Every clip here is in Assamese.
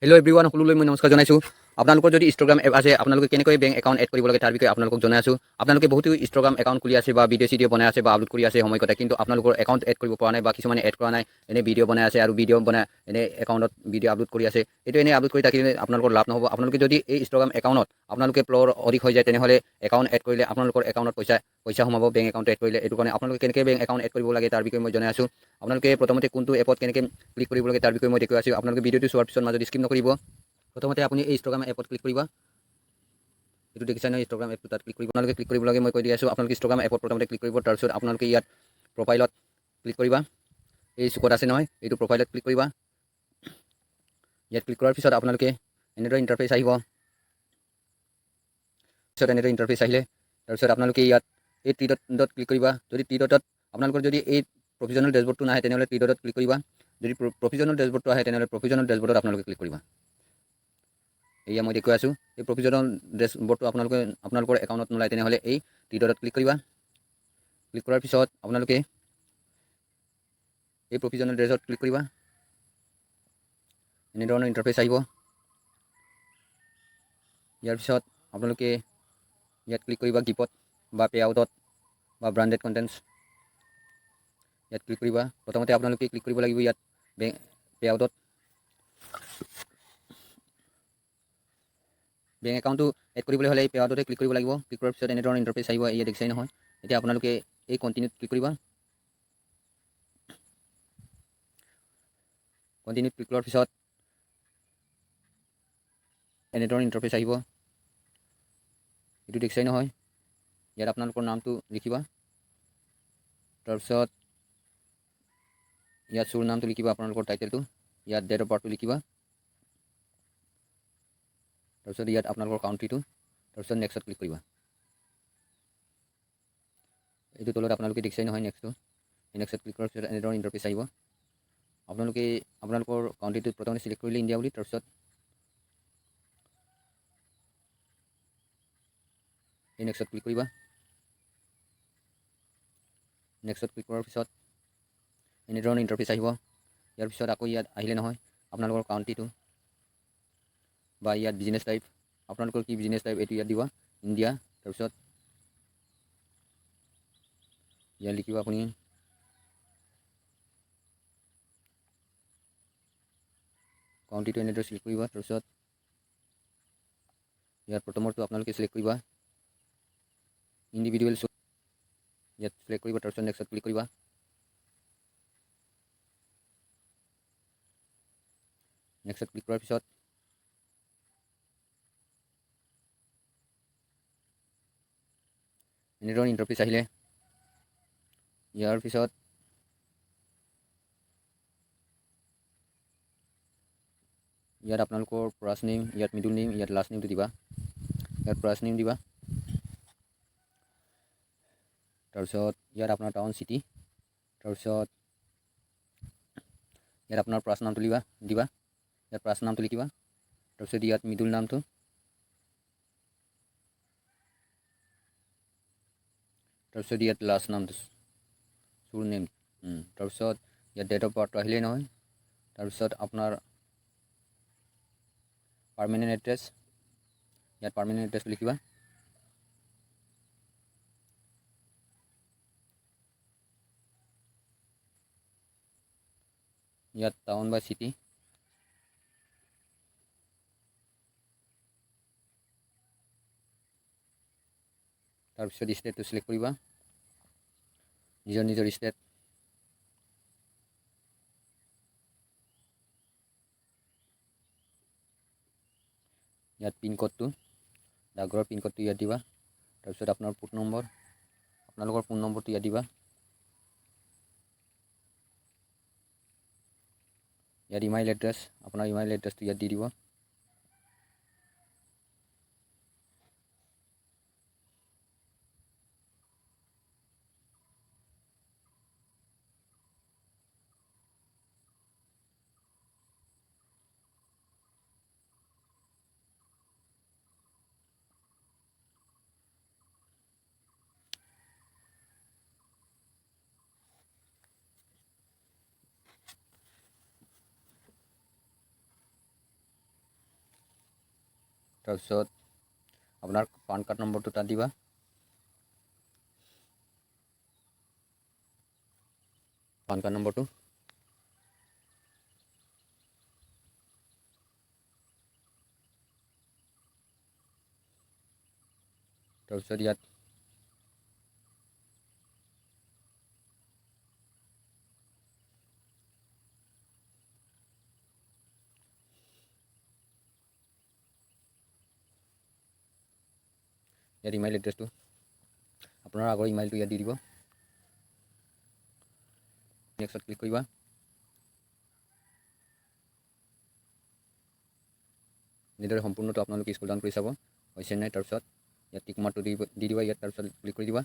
হেল্ল' এভৰিৱান, সকলোলৈ মই নমস্কাৰ জনাইছোঁ। আপোনালোকৰ যদি ইনষ্টাগ্ৰাম এপ আছে, আপোনালোকে কেনেকৈ বেংক একাউণ্ট এড কৰিব লাগে তাৰ বিষয়ে আপোনালোকক জনাই আছোঁ। আপোনালোকে বহুতো ইনষ্টাগ্ৰাম একাউণ্ট খুলি আছে বা ভিডিঅ' চিডিঅ' বনাই আছে বা আপলোড কৰি আছে সময় কথা, কিন্তু আপোনালোকৰ একাউণ্ট এড কৰিব পৰা নাই বা কিছুমানে এড কৰা নাই, এনেই ভিডিঅ' বনাই আছে আৰু ভিডিঅ' বনাই এনেই একাউণ্টত ভিডিঅ' আপলোড কৰি আছে। এইটো এনেই আপলোড কৰি থাকিলে আপোনালোকৰ লাভ নহ'ব। আপোনালোকে যদি এই ইনষ্টাগ্ৰাম একাউণ্টত আপোনালোকে প্লৰ অধিক হৈ যায়, তেনেহ'লে একাউণ্ট এড কৰিলে আপোনালোকৰ একাউণ্টত পইচা সোমাব বেংক একাউণ্ট এড কৰিলে। এইটো কাৰণে আপোনালোকে কেনেকৈ বেংক একাউণ্ট এড কৰিব লাগে তাৰ বিষয়ে মই জনাই আছোঁ। আপোনালোকে প্ৰথমতে কোনটো এপত কেনেকৈ ক্লিক কৰিব লাগে তাৰ বিষয়ে মই দেখুৱাই আছোঁ। আপোনালোকে ভিডিঅ'টো চোৱাৰ পিছত মাজত স্কিপ নকৰিব। প্ৰথমতে আপুনি এই ইনষ্টাগ্ৰাম এপত ক্লিক কৰিব। এইটো দেখিছে নহয়, ইনষ্টাগ্ৰাম এপটো তাত ক্লিক কৰিব। আপোনালোকে ক্লিক কৰিব লাগে মই কৈ দি আছোঁ। আপোনালোকে ইনষ্টাগ্ৰাম এপত প্ৰথমতে ক্লিক কৰিব। তাৰপিছত আপোনালোকে ইয়াত প্ৰফাইলত ক্লিক কৰিবা। এই চুকত আছে নহয়, এইটো প্ৰফাইলত ক্লিক কৰিবা। ইয়াত ক্লিক কৰাৰ পিছত আপোনালোকে এনেদৰে ইণ্টাৰফেচ আহিব। পিছত এনেদৰে ইণ্টাৰফেচ আহিলে তাৰপিছত আপোনালোকে ইয়াত এই টি ডট ক্লিক কৰিবা। যদি টি ডটত আপোনালোকৰ যদি এই প্ৰভিজনেল ডেছবৰ্ডটো নাহে, তেনেহ'লে টি ডটত ক্লিক কৰিবা। যদি প্ৰভিজনেল ডেছবৰ্ডটো আহে, তেনেহ'লে প্ৰভিজনেল ডেছবৰ্ডত আপোনালোকে ক্লিক কৰিবা। এয়া মই দেখুৱাই আছোঁ। এই প্ৰভিজনেল ডেছবৰ্ডটো আপোনালোকৰ একাউণ্টত নোলায়, তেনেহ'লে এই টি ডটত ক্লিক কৰিবা। ক্লিক কৰাৰ পিছত আপোনালোকে এই প্ৰভিজনেল ডেছবৰ্ডত ক্লিক কৰিবা। এনেধৰণৰ ইণ্টাৰফেচ আহিব। ইয়াৰ পিছত আপোনালোকে ইয়াত ক্লিক কৰিবা গিফ্টত বা পেআউটত বা ব্ৰাণ্ডেড কণ্টেণ্টছ। ইয়াত ক্লিক কৰিবা। প্ৰথমতে আপোনালোকে ক্লিক কৰিব লাগিব ইয়াত পেআউটত। বেংক একাউণ্টটো এড কৰিবলৈ হ'লে এই পেআউটতে ক্লিক কৰিব লাগিব। ক্লিক কৰাৰ পিছত এনেধৰণৰ ইণ্টাৰফেচ আহিব। এয়া দেখিছেই নহয়। এতিয়া আপোনালোকে এই কণ্টিনিউত ক্লিক কৰিবা। কণ্টিনিউত ক্লিক কৰাৰ পিছত এনেধৰণৰ ইণ্টাৰফেচ আহিব। এইটো দেখিছেই নহয়। ইয়াত আপোনালোকৰ নামটো লিখিবা। তাৰপিছত ইয়াত চোৰ নামটো লিখিবা, আপোনালোকৰ টাইটেলটো। ইয়াত ডেট অফ বাৰ্থটো লিখিবা। তাৰপিছত ইয়াত আপোনালোকৰ কাউণ্ট্ৰিটো, তাৰপিছত নেক্সটত ক্লিক কৰিবা। এইটো তলত আপোনালোকে দেখিছেই নহয় নেক্সটটো। এই নেক্সটত ক্লিক কৰাৰ পিছত এনেধৰণৰ ইণ্টাৰফেচ আহিব। আপোনালোকে আপোনালোকৰ কাউণ্ট্ৰিটো প্ৰথমতে চিলেক্ট কৰিলে ইণ্ডিয়া বুলি, তাৰপিছত এই নেক্সটত ক্লিক কৰিবা। নেক্সটত ক্লিক কৰাৰ পিছত এনেধৰণৰ ইণ্টাৰফেচ আহিব। ইয়াৰ পিছত আকৌ ইয়াত আহিলে নহয় আপোনালোকৰ কাউণ্ট্ৰিটো বা ইয়াত বিজনেছ টাইপ, আপোনালোকৰ কি বিজনেছ টাইপ এইটো ইয়াত দিবা ইণ্ডিয়া। তাৰপিছত ইয়াত লিখিব আপুনি কাউণ্ট্ৰিটো এনেদৰে চিলেক্ট কৰিবা। তাৰপিছত ইয়াত প্ৰথমৰটো আপোনালোকে চিলেক্ট কৰিবা ইণ্ডিভিজুৱেল শ্বো, ইয়াত চিলেক্ট কৰিবা। তাৰপিছত নেক্সটত ক্লিক কৰিবা। নেক্সটত ক্লিক কৰাৰ পিছত এনেধৰণৰ ইণ্টাৰফেচ আহিলে ইয়াৰ পিছত ইয়াত আপোনালোকৰ ফাৰ্ষ্ট নেম, ইয়াত মিডল নেম, ইয়াত লাষ্ট নেমটো দিবা। ইয়াত ফাৰ্ষ্ট নেম দিবা। তাৰপিছত ইয়াত আপোনাৰ টাউন চিটি, তাৰপিছত ইয়াত আপোনাৰ ফাৰ্ষ্ট নামটো দিবা। ইয়াত ফাৰ্ষ্ট নামটো লিখিবা। তাৰপিছত ইয়াত মিডল নামটো, তাৰপিছত ইয়াত লাষ্ট নামটো চুৰ নেম। তাৰপিছত ইয়াত ডেট অফ বাৰ্থটো আহিলেই নহয়। তাৰপিছত আপোনাৰ পাৰ্মানেণ্ট এড্ৰেছ, ইয়াত পাৰ্মানেণ্ট এড্ৰেছটো লিখিবা। ইয়াত টাউন বা চিটি, তাৰপিছত ষ্টেটটো চিলেক্ট কৰিবা, নিজৰ ষ্টেট। ইয়াত পিনক'ডটো, ডাকঘৰৰ পিনক'ডটো ইয়াত দিবা। তাৰপিছত আপোনাৰ ফোন নম্বৰ, আপোনালোকৰ ফোন নম্বৰটো ইয়াত দিবা। ইয়াত ইমেইল এড্ৰেছ, আপোনাৰ ইমেইল এড্ৰেছটো ইয়াত দি দিব। তাৰপিছত আপোনাৰ পান কাৰ্ড নম্বৰটো তাত দিবা। পান কাৰ্ড নম্বৰটো তাৰপিছত ইয়াত ইমেইল এড্ৰেছটো আপোনাৰ আগৰ ইমেইলটো ইয়াত দি দিব। নেক্সটত ক্লিক কৰিবা। এনেদৰে সম্পূৰ্ণটো আপোনালোকে স্ক্ৰল ডাউন কৰি চাব হৈছে নাই। তাৰপিছত ইয়াত টিক মাৰ্কটো দি দিবা ইয়াত, তাৰপিছত ক্লিক কৰি দিবা।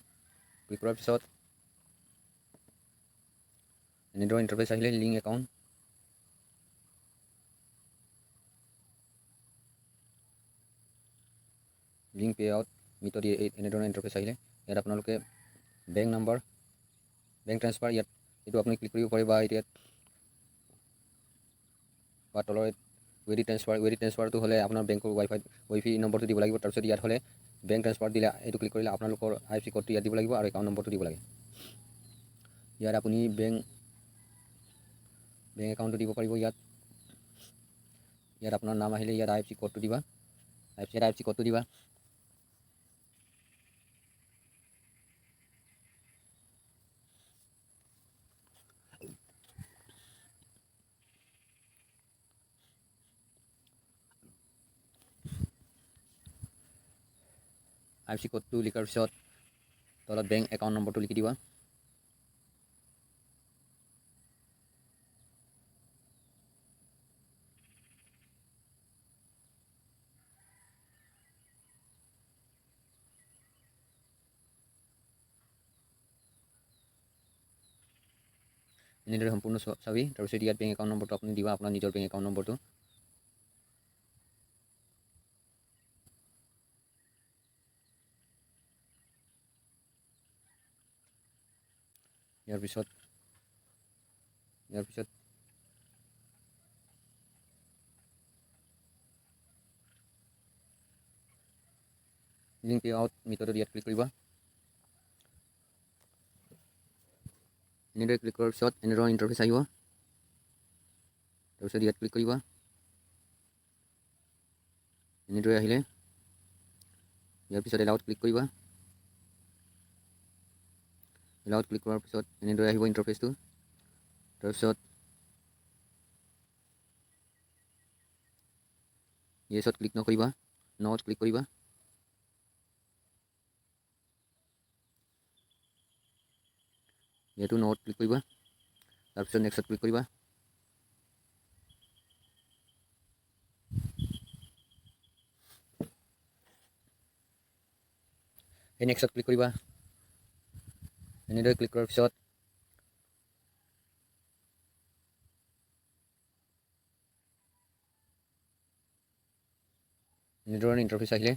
ক্লিক কৰাৰ পিছত এনেদৰে ইণ্টাৰফেচ আহিলে link account, link pay out মিটত এনেধৰণৰ ইণ্টাৰফেচ আহিলে ইয়াত আপোনালোকে বেংক নাম্বাৰ, বেংক ট্ৰান্সফাৰ ইয়াত এইটো আপুনি ক্লিক কৰিব পাৰে, বা ইয়াত বা তলৰ ৱেডি ট্ৰান্সফাৰটো হ'লে আপোনাৰ বেংকৰ ৱাইফাই নম্বৰটো দিব লাগিব। তাৰপিছত ইয়াত হ'লে বেংক ট্ৰান্সফাৰ দিলে এইটো ক্লিক কৰিলে আপোনালোকৰ IFSC কোডটো ইয়াত দিব লাগিব আৰু একাউণ্ট নম্বৰটো দিব লাগে। ইয়াত আপুনি বেংক একাউণ্টটো দিব পাৰিব। ইয়াত আপোনাৰ নাম আহিলে ইয়াত IFSC কোডটো দিবা, IFSC কোডটো দিবা। IFSC কোডটো লিখাৰ পিছত তলত বেংক একাউণ্ট নম্বৰটো লিখি দিবা। এনেদৰে সম্পূৰ্ণ চাবি। তাৰপিছত ইয়াত বেংক একাউণ্ট নম্বৰটো আপুনি দিবা, আপোনাৰ নিজৰ বেংক একাউণ্ট নম্বৰটো। ইয়াৰ পিছত লিংক পে আউট মিথডত ইয়াত ক্লিক কৰিবা। এনেদৰে ক্লিক কৰাৰ পিছত এনেধৰণৰ ইণ্টাৰফেচ আহিব। তাৰপিছত ইয়াত ক্লিক কৰিবা। এনেদৰে আহিলে ইয়াৰ পিছত এলাউত ক্লিক কৰিবা। এলাউত ক্লিক কৰাৰ পিছত এনেদৰে আহিব ইণ্টাৰফেচটো। তাৰপিছত ইয়েছত ক্লিক নকৰিবা, ন'ত ক্লিক কৰিবা। ইয়াতো ন'ত ক্লিক কৰিবা। তাৰপিছত নেক্সটত ক্লিক কৰিবা। এই নেক্সটত ক্লিক কৰিবা। এনেদৰে ক্লিক কৰাৰ পিছত এনেধৰণৰ ইণ্টাৰফেচ আহিলে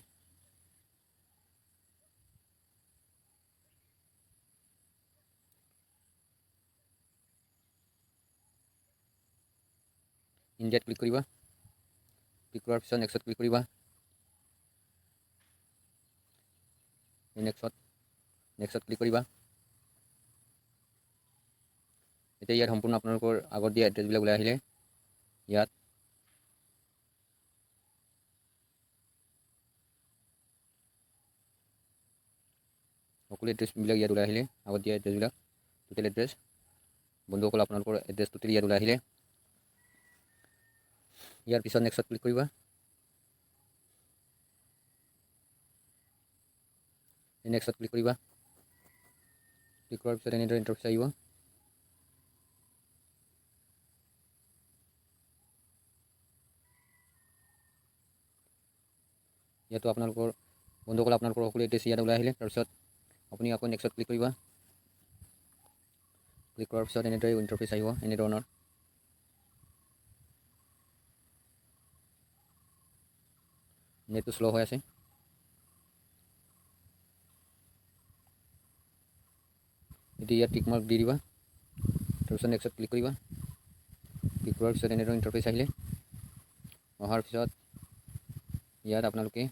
ইণ্ডিয়াত ক্লিক কৰিবা। ক্লিক কৰাৰ পিছত নেক্সটত ক্লিক কৰিবা। নেক্সটত ক্লিক কৰিবা। এতিয়া ইয়াত সম্পূৰ্ণ আপোনালোকৰ আগত দিয়া এড্ৰেছবিলাক ওলাই আহিলে ইয়াত সকলো এড্ৰেছবিলাক ইয়াত ওলাই আহিলে, আগত দিয়া এড্ৰেছবিলাক টোটেল এড্ৰেছ। বন্ধুসকল আপোনালোকৰ এড্ৰেছ টোটেল ইয়াত ওলাই আহিলে। ইয়াৰ পিছত নেক্সটত ক্লিক কৰিবা। নেক্সটত ক্লিক কৰিবা। ক্লিক কৰাৰ পিছত এনেদৰে ইণ্টাৰফেচ আহিব। ইয়াতো আপোনালোকৰ বন্ধুসকল আপোনালোকৰ সকলো এড্ৰেছ ইয়াত ওলাই আহিলে। তাৰপিছত আপুনি আকৌ নেক্সটত ক্লিক কৰিবা। ক্লিক কৰাৰ পিছত এনেদৰে ইণ্টাৰফেচ আহিব এনেধৰণৰ। নেটটো শ্ল' হৈ আছে। এতিয়া ইয়াত টিক মাৰ্ক দি দিবা। তাৰপিছত নেক্সটত ক্লিক কৰিবা। ক্লিক কৰাৰ পিছত এনেধৰণৰ ইণ্টাৰফেচ আহিলে। অহাৰ পিছত ইয়াত আপোনালোকে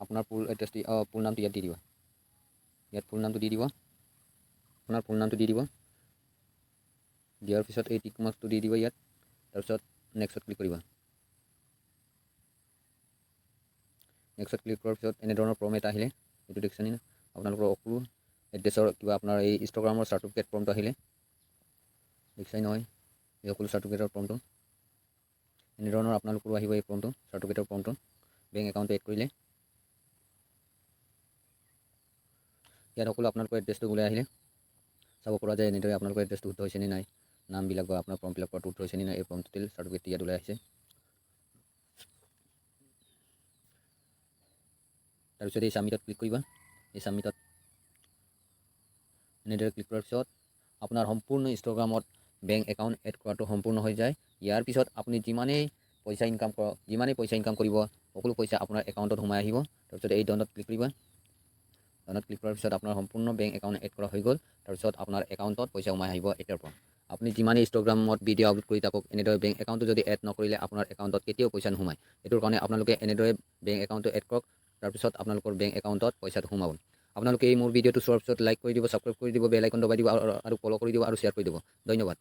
আপোনাৰ ফুল এড্ৰেছটো ফুল নামটো ইয়াত দি দিব। ইয়াত ফুল নামটো দি দিব, আপোনাৰ ফুল নামটো দি দিব। দিয়াৰ পিছত এই টিক মাৰ্কটো দি দিব ইয়াত, তাৰপিছত নেক্সটত ক্লিক কৰিব। নেক্সটত ক্লিক কৰাৰ পিছত এনেধৰণৰ ফৰ্ম এটা আহিলে, এইটো দেখিছেনে আপোনালোকৰ অকলো এড্ৰেছৰ কিবা আপোনাৰ এই ইনষ্টাগ্ৰামৰ চাৰ্টিফিকেট ফৰ্মটো আহিলে, দেখিছাই নহয় এই সকলো চাৰ্টিফিকেটৰ ফৰ্মটো। এনেধৰণৰ আপোনালোকৰো আহিব এই ফৰ্মটো, চাৰ্টিফিকেটৰ ফৰ্মটো বেংক একাউণ্টটো এড কৰিলে। ইয়াত সকলো আপোনালোকৰ এড্ৰেছটো ওলাই আহিলে, চাব পৰা যায় এনেদৰে আপোনালোকৰ এড্ৰেছটো শুদ্ধ হৈছেনে নাই, নামবিলাক বা আপোনাৰ ফৰ্ম ফিল আপ কৰাটো শুদ্ধ হৈছেনে নাই, এই ফৰ্ম টোটেল চাৰ্টিফিকেট ইয়াত ওলাই আহিছে। তাৰপিছত এই ছাবমিটত ক্লিক কৰিবা। এই ছাবমিটত এনেদৰে ক্লিক কৰাৰ পিছত আপোনাৰ সম্পূৰ্ণ ইনষ্টাগ্ৰামত বেংক একাউণ্ট এড কৰাটো সম্পূৰ্ণ হৈ যায়। ইয়াৰ পিছত আপুনি যিমানেই পইচা ইনকাম কৰিব, সকলো পইচা আপোনাৰ একাউণ্টত সোমাই আহিব। তাৰপিছত এই ডনত ক্লিক কৰিবা। ডনত ক্লিক কৰাৰ পিছত আপোনাৰ সম্পূৰ্ণ বেংক একাউণ্ট এড কৰা হৈ গ'ল। তাৰপিছত আপোনাৰ একাউণ্টত পইচা সোমাই আহিব এতিয়াৰ পৰা। আপুনি যিমানেই ইনষ্টাগ্ৰামত ভিডিঅ' আপলোড কৰি থাকক, এনেদৰে বেংক একাউণ্টটো যদি এড নকৰিলে আপোনাৰ একাউণ্টত কেতিয়াও পইচা নোসোমায়। এইটোৰ কাৰণে আপোনালোকে এনেদৰে বেংক একাউণ্টটো এড কৰক, তাৰপিছত আপোনালোকৰ বেংক একাউণ্টত পইচাটো সোমাব। আপোনালোকে এই মোৰ ভিডিঅ'টো চোৱাৰ পিছত লাইক কৰি দিব, ছাবস্ক্ৰাইব কৰি দিব, বেল আইকন দবাই দিব আৰু ফ'ল' কৰি দিব আৰু শ্বেয়াৰ কৰি দিব। ধন্যবাদ।